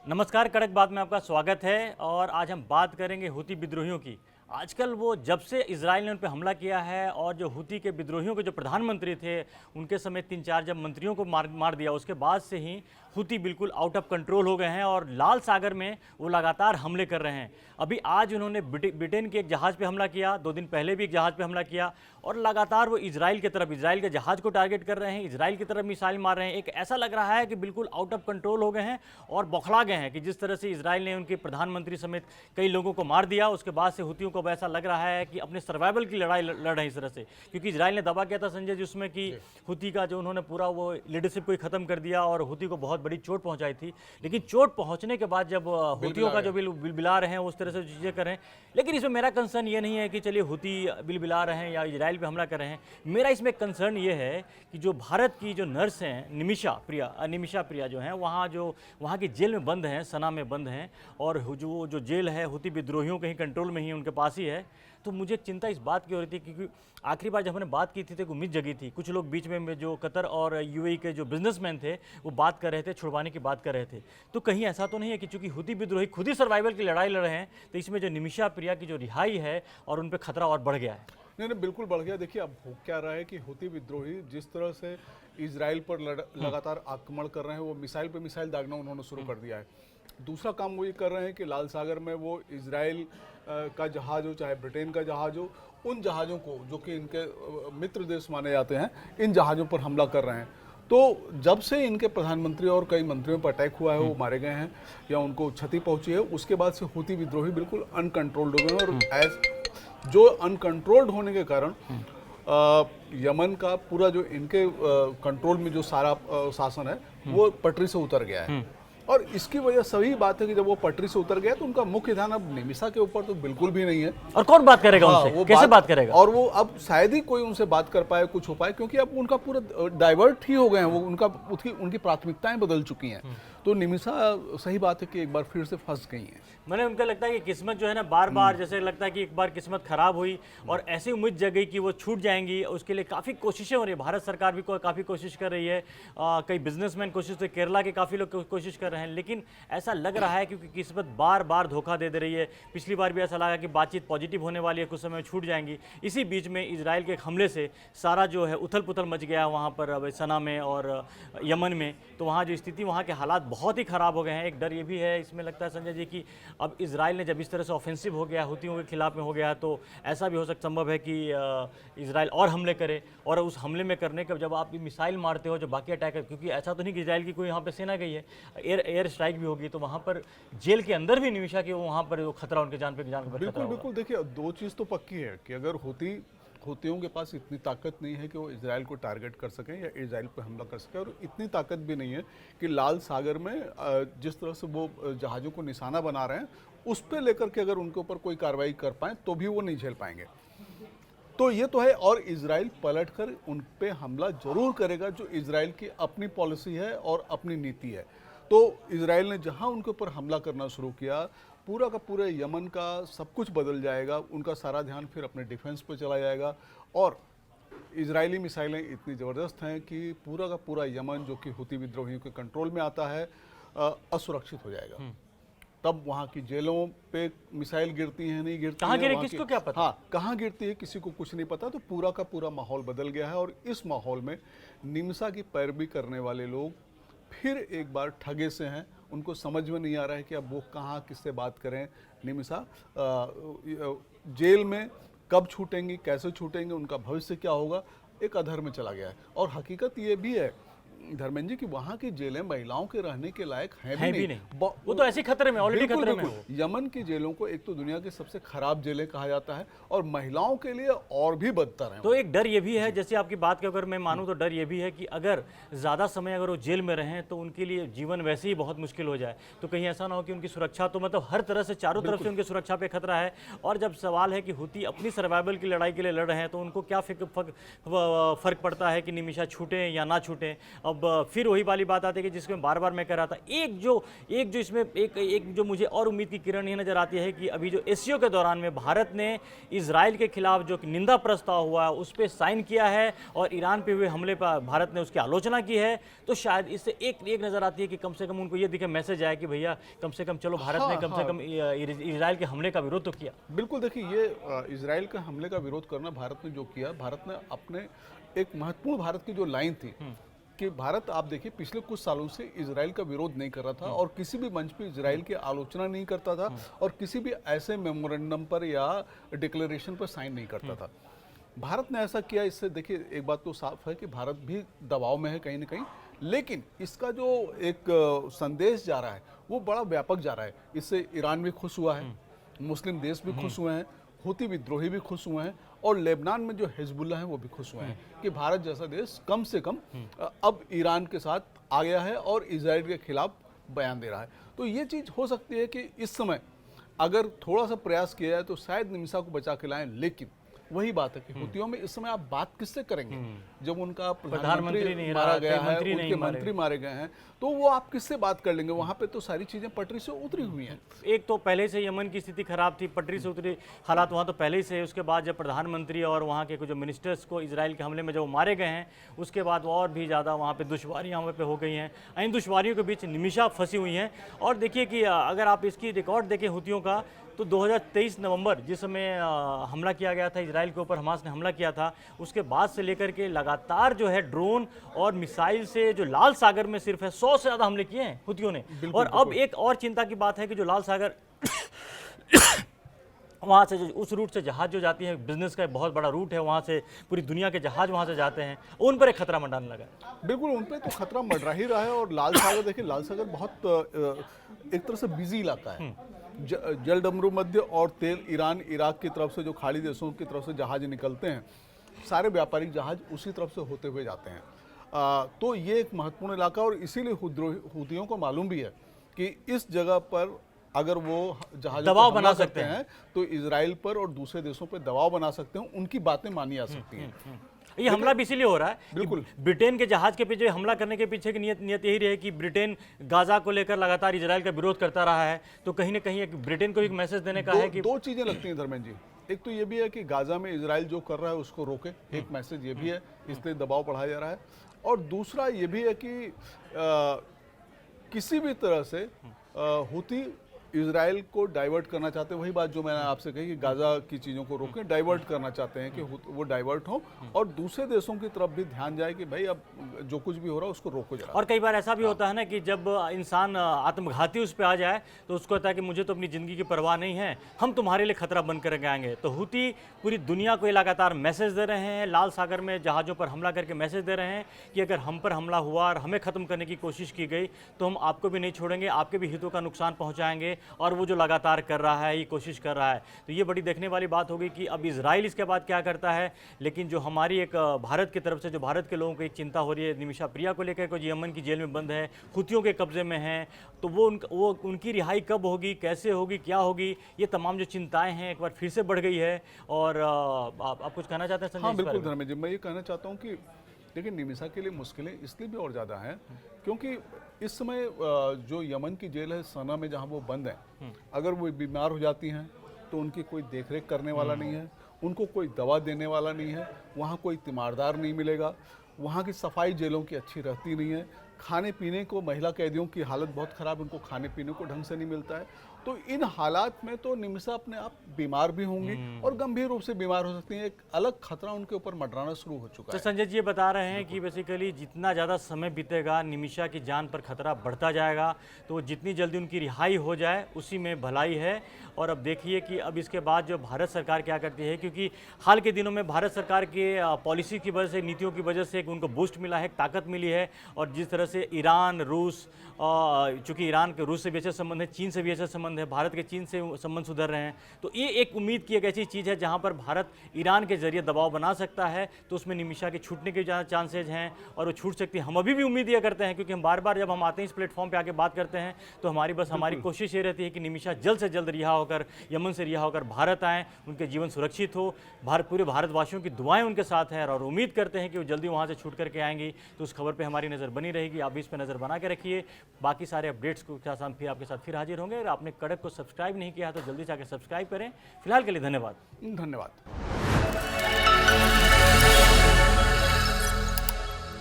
नमस्कार, कड़क बात में आपका स्वागत है। और आज हम बात करेंगे हुती विद्रोहियों की। आजकल वो जब से इजराइल ने उन पर हमला किया है और जो हुती के विद्रोहियों के जो प्रधानमंत्री थे उनके समेत 3-4 जब मंत्रियों को मार दिया, उसके बाद से ही हुती बिल्कुल आउट ऑफ कंट्रोल हो गए हैं और लाल सागर में वो लगातार हमले कर रहे हैं। अभी आज उन्होंने ब्रिटेन के एक जहाज़ पे हमला किया, 2 दिन पहले भी एक जहाज़ पे हमला किया और लगातार वो इजराइल की तरफ, इजराइल के जहाज़ को टारगेट कर रहे हैं, इजराइल की तरफ मिसाइल मार रहे हैं। एक ऐसा लग रहा है कि बिल्कुल आउट ऑफ कंट्रोल हो गए हैं और बौखला गए हैं कि जिस तरह से इजराइल ने उनके प्रधानमंत्री समेत कई लोगों को मार दिया, उसके बाद से हुतियों को ऐसा लग रहा है कि अपने सर्वाइवल की लड़ाई लड़ रहे हैं इस तरह से। क्योंकि इजराइल ने दावा किया था संजय जी उसमें कि हुती का जो उन्होंने पूरा वो लीडरशिप को ही खत्म कर दिया और हुती को बहुत बड़ी चोट पहुंचाई थी। लेकिन चोट पहुंचने के बाद जब हुतियों का जो बिलबिला रहे हैं उस तरह से चीज़ें कर रहे हैं। लेकिन इसमें मेरा कंसर्न ये नहीं है कि चलिए हुती बिलबिला रहे हैं या इजराइल पे हमला कर रहे हैं। मेरा इसमें कंसर्न ये है कि जो भारत की जो नर्स हैं निमिषा प्रिया जो हैं, वहाँ की जेल में बंद हैं, सना में बंद हैं और जो जेल है हुती विद्रोहियों के ही कंट्रोल में ही उनके पास ही है। तो मुझे चिंता इस बात की हो रही थी क्योंकि आखिरी बार जब हमने बात की थी तो एक उम्मीद जगी थी। कुछ लोग बीच में जो कतर और यूएई के जो बिजनेसमैन थे वो बात कर रहे थे, छुड़वाने की बात कर रहे थे। तो कहीं ऐसा तो नहीं है कि चूंकि हुती विद्रोही खुद ही सर्वाइवल की लड़ाई लड़ रहे हैं तो इसमें जो निमिषा प्रिया की जो रिहाई है और उन पर खतरा और बढ़ गया है? नहीं, बिल्कुल बढ़ गया। देखिए, अब हो क्या रहा है कि हुती विद्रोही जिस तरह से इजराइल पर लगातार आक्रमण कर रहे हैं, वो मिसाइल पे मिसाइल दागना उन्होंने शुरू कर दिया है। दूसरा काम वो ये कर रहे हैं कि लाल सागर में वो इजराइल का जहाज हो चाहे ब्रिटेन का जहाज हो, उन जहाज़ों को जो कि इनके मित्र देश माने जाते हैं, इन जहाज़ों पर हमला कर रहे हैं। तो जब से इनके प्रधानमंत्री और कई मंत्रियों पर अटैक हुआ है, वो मारे गए हैं या उनको क्षति पहुंची है, उसके बाद से हुती विद्रोही बिल्कुल अनकंट्रोल्ड हो गए हैं। और जो अनकंट्रोल्ड होने के कारण यमन का पूरा जो इनके कंट्रोल में जो सारा शासन है वो पटरी से उतर गया है। और इसकी वजह सही बात है कि जब वो पटरी से उतर गया तो उनका मुख्य ध्यान अब निमिषा के ऊपर तो बिल्कुल भी नहीं है। और कौन बात करेगा उनसे? कैसे बात करेगा? और वो अब शायद ही कोई उनसे बात कर पाए, कुछ हो पाए, क्योंकि अब उनका पूरा डाइवर्ट ही हो गए हैं। वो उनकी प्राथमिकताएं बदल चुकी हैं। तो निमिषा सही बात है कि एक बार फिर से फंस गई हैं। मैंने उनका लगता है कि किस्मत जो है ना बार बार जैसे लगता है कि एक बार किस्मत खराब हुई और ऐसी उम्मीद जग गई कि वो छूट जाएंगी। उसके लिए काफ़ी कोशिशें हो रही है, भारत सरकार भी काफ़ी कोशिश कर रही है, कई बिजनेसमैन कोशिश, केरला के काफ़ी लोग कोशिश कर रहे हैं। लेकिन ऐसा लग रहा है क्योंकि किस्मत बार बार धोखा दे रही है। पिछली बार भी ऐसा लगा कि बातचीत पॉजिटिव होने वाली है, कुछ समय छूट जाएंगी। इसी बीच में इजराइल के हमले से सारा जो है उथल पुथल मच गया वहाँ पर सना में और यमन में। तो वहाँ जो स्थिति, वहाँ के हालात बहुत ही ख़राब हो गए हैं। एक डर ये भी है इसमें लगता है संजय जी कि अब इजराइल ने जब इस तरह से ऑफेंसिव हो गया, हुतियों के खिलाफ में हो गया, तो ऐसा भी हो सकता संभव है कि इजराइल और हमले करे। और उस हमले में करने के जब आप मिसाइल मारते हो, जो बाकी अटैकर, क्योंकि ऐसा तो नहीं कि इजराइल की कोई यहाँ पे सेना गई है, एयर स्ट्राइक भी होगी, तो वहाँ पर जेल के अंदर भी निमिषा की वहाँ पर खतरा, उनके जान पे जान का खतरा होगा। बिल्कुल। देखिए, दो चीज़ तो पक्की है कि अगर हुतियों के पास इतनी ताकत नहीं है कि वो इजराइल को टारगेट कर सकें या इजराइल पर हमला कर सकें, और इतनी ताकत भी नहीं है कि लाल सागर में जिस तरह से वो जहाज़ों को निशाना बना रहे हैं उस पर लेकर के अगर उनके ऊपर कोई कार्रवाई कर पाएँ तो भी वो नहीं झेल पाएंगे। तो ये तो है। और इजराइल पलटकर उन पे हमला जरूर करेगा, जो इजराइल की अपनी पॉलिसी है और अपनी नीति है। तो इजराइल ने जहां उनके ऊपर हमला करना शुरू किया, पूरा का पूरा यमन का सब कुछ बदल जाएगा। उनका सारा ध्यान फिर अपने डिफेंस पे चला जाएगा और इजरायली मिसाइलें इतनी ज़बरदस्त हैं कि पूरा का पूरा यमन, जो कि हुती विद्रोहियों के कंट्रोल में आता है, असुरक्षित हो जाएगा। तब वहाँ की जेलों पे मिसाइल गिरती हैं, नहीं गिरती, कहाँ गिरे किसको क्या पता? हाँ, कहाँ गिरती है किसी को कुछ नहीं पता। तो पूरा का पूरा माहौल बदल गया है और इस माहौल में निमिषा की पैरवी करने वाले लोग फिर एक बार ठगे से हैं। उनको समझ में नहीं आ रहा है कि अब वो कहाँ किससे बात करें। निमिषा जेल में कब छूटेंगी, कैसे छूटेंगे, उनका भविष्य क्या होगा, एक अधर में चला गया है। और हकीकत ये भी है धर्मेंद्र जी की वहाँ की जेलें महिलाओं के रहने के लायक हैं भी नहीं। वो तो ऐसे खतरे में, ऑलरेडी खतरे में हो। यमन की जेलों को एक तो दुनिया की सबसे खराब जेलें कहा जाता है और महिलाओं के लिए और भी बदतर है। तो एक डर ये भी है, जैसे आपकी बात के अगर मैं मानूं तो डर ये भी है कि अगर ज़्यादा समय अगर वो जेल में रहें तो उनके लिए जीवन वैसे ही बहुत मुश्किल हो जाए। तो कहीं ऐसा ना हो कि उनकी सुरक्षा, तो मतलब हर तरह से चारों तरफ से उनकी सुरक्षा पे खतरा है। और जब सवाल है कि हुती अपनी सर्वाइवल की लड़ाई के लिए लड़ रहे हैं तो उनको क्या फ़र्क पड़ता है कि निमिषा छूटें या ना छूटें। अब अब फिर वही वाली बात आती है कि जिसमें बार बार मैं कह रहा था, एक जो इसमें एक जो मुझे और उम्मीद की किरण ये नज़र आती है कि अभी जो एससीओ के दौरान में भारत ने इजराइल के खिलाफ जो निंदा प्रस्ताव हुआ है उस पर साइन किया है और ईरान पे हुए हमले पर भारत ने उसकी आलोचना की है, तो शायद इससे एक नज़र आती है कि कम से कम उनको ये दिखे मैसेज आया कि भैया कम से कम चलो भारत ने कम से कम इजराइल के हमले का विरोध तो किया। बिल्कुल, देखिए ये इजराइल के हमले का विरोध करना भारत ने जो किया, भारत ने अपने एक महत्वपूर्ण भारत की जो लाइन थी कि भारत, आप देखिए, पिछले कुछ सालों से इजराइल का विरोध नहीं कर रहा था और किसी भी मंच पे इजराइल की आलोचना नहीं करता था और किसी भी ऐसे मेमोरेंडम पर या डिक्लेरेशन पर साइन नहीं करता था। भारत ने ऐसा किया, इससे देखिए एक बात तो साफ है कि भारत भी दबाव में है कहीं ना कहीं, लेकिन इसका जो एक संदेश जा रहा है वो बड़ा व्यापक जा रहा है। इससे ईरान भी खुश हुआ है, मुस्लिम देश भी खुश हुए हैं, हूती विद्रोही भी खुश हुए हैं और लेबनान में जो हिजबुल्लाह है वो भी खुश हुए हैं कि भारत जैसा देश कम से कम अब ईरान के साथ आ गया है और इजराइल के खिलाफ बयान दे रहा है। तो ये चीज़ हो सकती है कि इस समय अगर थोड़ा सा प्रयास किया जाए तो शायद निमिषा को बचा के लाएं, लेकिन वही बात है कि हुतियों में इस समय आप बात किससे करेंगे जब उनका प्रधानमंत्री मारा गया है, उनके मंत्री मारे गए हैं, तो वो आप किससे बात कर लेंगे? वहां पे तो सारी चीजें पटरी से उतरी हुई हैं। एक तो पहले से यमन की स्थिति खराब थी, पटरी से उतरी हालात वहाँ तो पहले ही से, उसके बाद जब प्रधानमंत्री और वहाँ के कुछ जो मिनिस्टर्स को इजराइल के हमले में जब वो मारे गए हैं उसके बाद और भी ज़्यादा वहाँ पे दुश्वारियाँ वहाँ पे हो गई हैं। इन दुश्वारियों के बीच निमिषा फंसी हुई हैं। और देखिए कि अगर आप इसकी रिकॉर्ड देखें हुतियों का, तो 2023 नवंबर जिस समय हमला किया गया था इजराइल के ऊपर, हमास ने हमला किया था, उसके बाद से लेकर के लगातार जो है ड्रोन और मिसाइल से जो लाल सागर में सिर्फ है 100 से ज़्यादा हमले किए हैं हुतियों ने। और अब एक और चिंता की बात है कि जो लाल सागर वहाँ से जो उस रूट से जहाज़ जो जाती है, बिजनेस का एक बहुत बड़ा रूट है, वहाँ से पूरी दुनिया के जहाज़ वहाँ से जाते हैं, उन पर एक खतरा मंडराने लगा है। बिल्कुल, उन पर तो खतरा मंडरा ही रहा है। और लाल सागर देखिए, लाल सागर बहुत एक तरह से बिजी इलाका है। जलडमरू मध्य और तेल ईरान इराक की तरफ से जो खाड़ी देशों की तरफ से जहाज निकलते हैं, सारे व्यापारिक जहाज उसी तरफ से होते हुए जाते हैं। तो ये एक महत्वपूर्ण इलाका और इसीलिए हुतियों को मालूम भी है कि इस जगह पर अगर वो जहाज दबाव बना सकते हैं तो इजराइल पर और दूसरे देशों पर दबाव बना सकते हैं, उनकी बातें मानी जा सकती हैं। ये हमला भी इसीलिए हो रहा है बिल्कुल ब्रिटेन के जहाज के पीछे हमला करने के पीछे की नियत यही रही कि ब्रिटेन गाजा को लेकर लगातार इजराइल का विरोध करता रहा है, तो कहीं ना कहीं ब्रिटेन को एक मैसेज देने का है कि दो चीजें लगती हैं धर्मेंद्र जी। एक तो ये भी है कि गाजा में इजराइल जो कर रहा है उसको रोके, एक मैसेज ये भी है, इसलिए दबाव बढ़ाया जा रहा है। और दूसरा ये भी है कि किसी भी तरह से हुती इजराइल को डाइवर्ट करना चाहते हैं। वही बात जो मैंने आपसे कही कि गाजा की चीज़ों को रोकें, डाइवर्ट करना चाहते हैं कि वो डाइवर्ट हो और दूसरे देशों की तरफ भी ध्यान जाए कि भाई अब जो कुछ भी हो रहा है उसको रोको जरा। और कई बार ऐसा भी होता है ना कि जब इंसान आत्मघाती उस पर आ जाए तो उसको होता है कि मुझे तो अपनी ज़िंदगी की परवाह नहीं है, हम तुम्हारे लिए खतरा बन कर आएंगे। तो हुती पूरी दुनिया को लगातार मैसेज दे रहे हैं, लाल सागर में जहाज़ों पर हमला करके मैसेज दे रहे हैं कि अगर हम पर हमला हुआ और हमें ख़त्म करने की कोशिश की गई तो हम आपको भी नहीं छोड़ेंगे, आपके भी हितों का नुकसान पहुँचाएंगे। और वो जो लगातार कर रहा है, ये कोशिश कर रहा है, तो ये बड़ी देखने वाली बात होगी कि अब इजराइल इसके बाद क्या करता है। लेकिन जो हमारी एक भारत की तरफ से जो भारत के लोगों को एक चिंता हो रही है निमिषा प्रिया को लेकर, जो यमन की जेल में बंद है, हुतियों के कब्जे में है, तो वो उनकी रिहाई कब होगी, कैसे होगी, क्या होगी, ये तमाम जो चिंताएं हैं एक बार फिर से बढ़ गई है। और आप कुछ कहना चाहते हैं संजय? हाँ बिल्कुल धर्मेंद्र जी, मैं ये कहना चाहता हूँ कि लेकिन निमिषा के लिए मुश्किलें इसलिए भी और ज़्यादा हैं क्योंकि इस समय जो यमन की जेल है सना में जहाँ वो बंद हैं, अगर वो बीमार हो जाती हैं तो उनकी कोई देखरेख करने वाला नहीं है, उनको कोई दवा देने वाला नहीं है, वहाँ कोई तीमारदार नहीं मिलेगा, वहाँ की सफाई जेलों की अच्छी रहती नहीं है, खाने पीने को महिला कैदियों की हालत बहुत ख़राब, उनको खाने पीने को ढंग से नहीं मिलता है। तो इन हालात में तो निमिषा अपने आप बीमार भी होंगी और गंभीर रूप से बीमार हो सकती हैं। एक अलग खतरा उनके ऊपर मंडराना शुरू हो चुका है। तो संजय जी ये बता रहे हैं कि बेसिकली जितना ज़्यादा समय बीतेगा निमिषा की जान पर खतरा बढ़ता जाएगा, तो जितनी जल्दी उनकी रिहाई हो जाए उसी में भलाई है। और अब देखिए कि अब इसके बाद जो भारत सरकार क्या करती है, क्योंकि हाल के दिनों में भारत सरकार के पॉलिसी की वजह से, नीतियों की वजह से उनको बूस्ट मिला है, एक ताकत मिली है। और जिस तरह से ईरान, रूस, चूंकि ईरान के रूस से भी अच्छे संबंध है, चीन से भी अच्छे संबंध है, भारत के चीन से संबंध सुधर रहे हैं, तो ये एक उम्मीद की एक ऐसी चीज़ है जहां पर भारत ईरान के जरिए दबाव बना सकता है, तो उसमें निमिषा के छूटने के ज़्यादा चांसेज हैं और वो छूट सकती है। हम अभी भी उम्मीद ये करते हैं, क्योंकि हम बार बार जब हम आते हैं इस प्लेटफॉर्म पे आके बात करते हैं तो हमारी कोशिश ये रहती है कि निमिषा जल्द से जल्द रिहा होकर, यमन से रिहा होकर भारत आएँ, उनके जीवन सुरक्षित हो। पूरे भारतवासियों की दुआएं उनके साथ हैं और उम्मीद करते हैं कि वो जल्दी वहाँ से छूट करके आएंगी। तो उस खबर पर हमारी नज़र बनी रहेगी, आप भी इस पर नज़र बना के रखिए। बाकी सारे अपडेट्स को साथ हम फिर आपके साथ फिर हाजिर होंगे। और आपने कड़क को सब्सक्राइब नहीं किया तो जल्दी से आकर सब्सक्राइब करें। फिलहाल के लिए धन्यवाद। धन्यवाद।